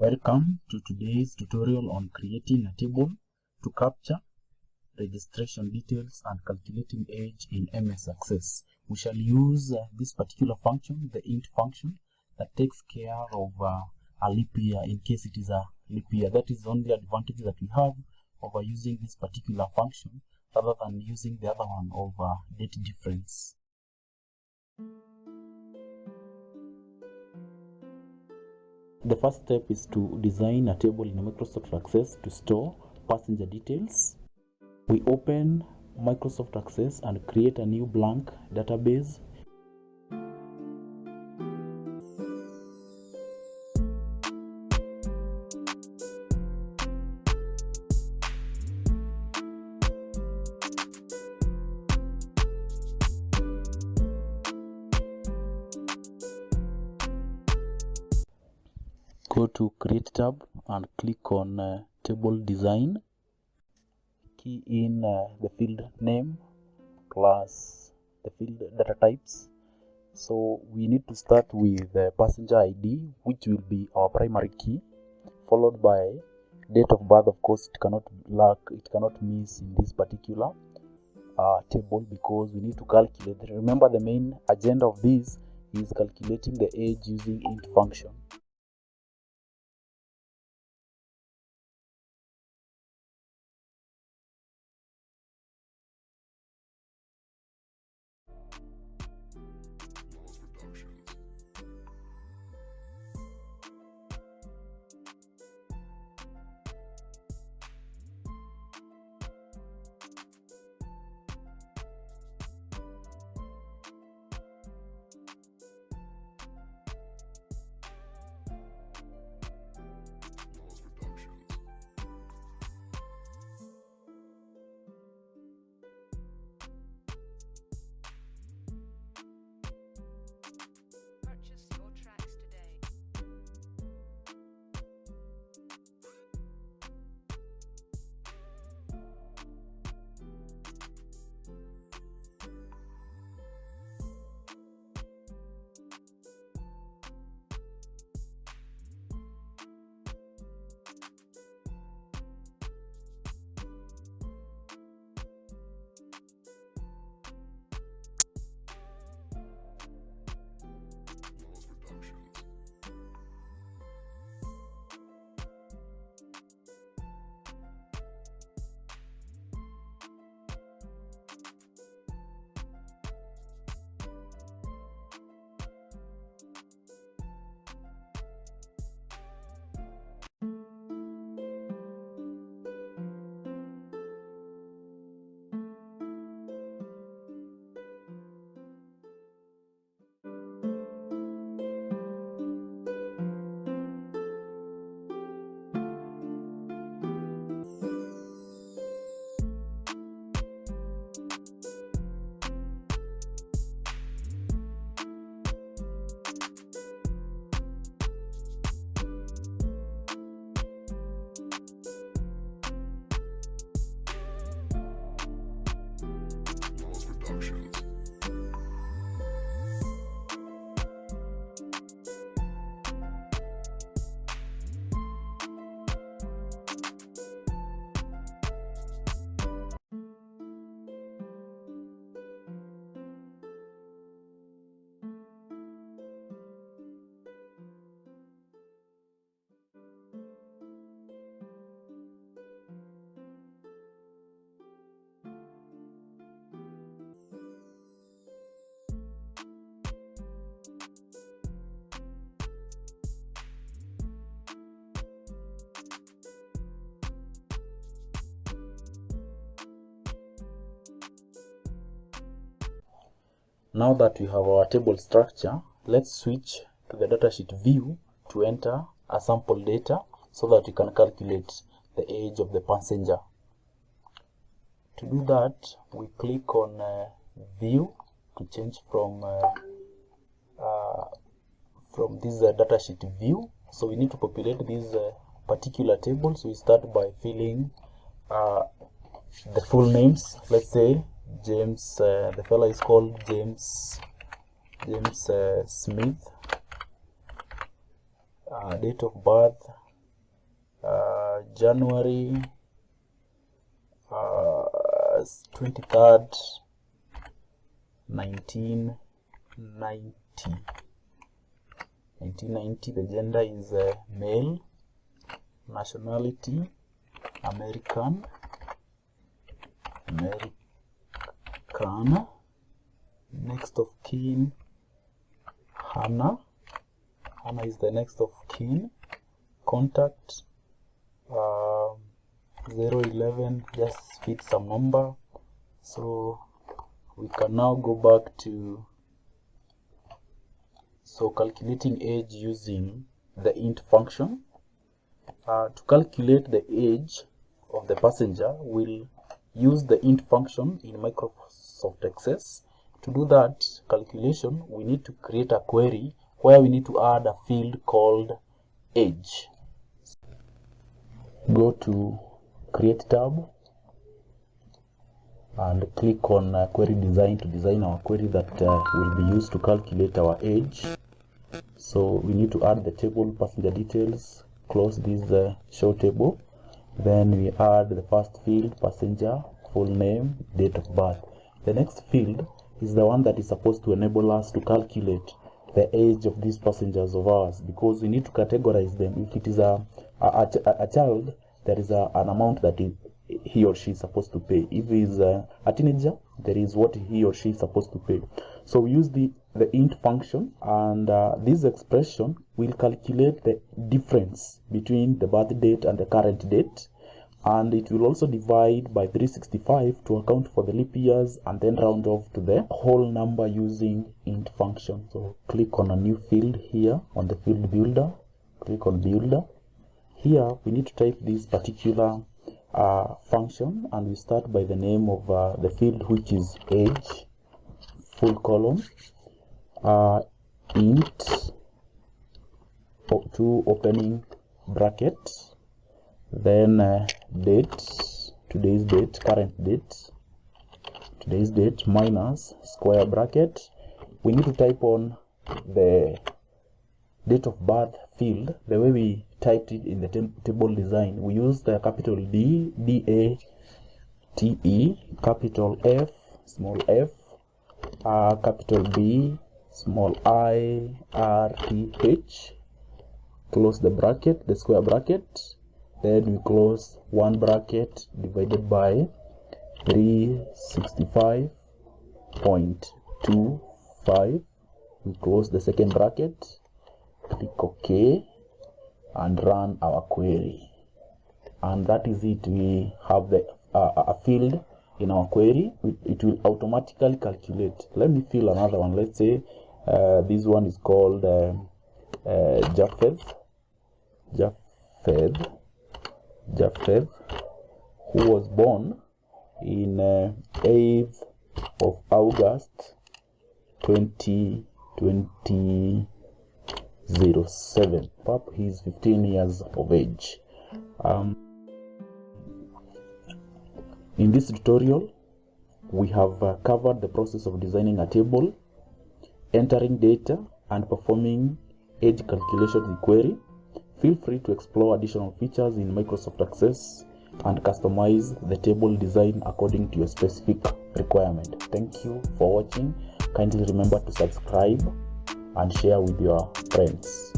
Welcome to today's tutorial on creating a table to capture registration details and calculating age in MS Access. We shall use this particular function, the int function, that takes care of a leap year in case it is a leap year. That is the only advantage that we have over using this particular function rather than using the other one of date difference. The first step is to design a table in Microsoft Access to store passenger details. We open Microsoft Access and create a new blank database. Go to Create tab and click on Table Design. Key in the field name plus the field data types. So we need to start with passenger ID, which will be our primary key, followed by date of birth. Of course, it cannot miss in this particular table because we need to calculate. Remember, the main agenda of this is calculating the age using int function. Now that we have our table structure, let's switch to the datasheet view to enter a sample data so that we can calculate the age of the passenger. To do that, we click on view to change from this datasheet view. So we need to populate this particular table. So we start by filling the full names. Let's say James, the fellow is called James Smith. Date of birth January 23rd, 1990. The gender is male. Nationality American. Next of kin Hannah. Hannah is the next of kin. Contact 011, just feed some number. So we can now go back to calculating age using the int function. To calculate the age of the passenger, we'll use the int function in Microsoft Access. To do that calculation, we need to create a query where we need to add a field called age. Go to Create tab and click on Query Design to design our query that will be used to calculate our age. So we need to add the table passenger details. Close this show table. Then we add the first field, passenger, full name, date of birth. The next field is the one that is supposed to enable us to calculate the age of these passengers of ours, because we need to categorize them. If it is a child, there is an amount that he or she is supposed to pay. If he is a teenager, there is what he or she is supposed to pay. So we use the int function, and this expression will calculate the difference between the birth date and the current date, and it will also divide by 365 to account for the leap years, and then round off to the whole number using int function. So click on a new field here on the field builder. Click on builder. Here we need to type this particular function, and we start by the name of the field, which is age, full column, int, two opening bracket, then date, today's date, current date, today's date, minus square bracket. We need to type on the date of birth field the way we typed it in the table design. We use the capital D, D-A-T-E, capital F, small f, capital B, small I, R-T-H, close the bracket, the square bracket, then we close one bracket divided by 365.25, we close the second bracket, click OK, and run our query. And that is it. We have a field in our query. It will automatically calculate. Let me fill another one. Let's say this one is called Japheth, who was born in 8th of August 2007. He is 15 years of age. In this tutorial, we have covered the process of designing a table, entering data, and performing age calculation in query. Feel free to explore additional features in Microsoft Access and customize the table design according to your specific requirement. Thank you for watching. Kindly remember to subscribe and share with your friends.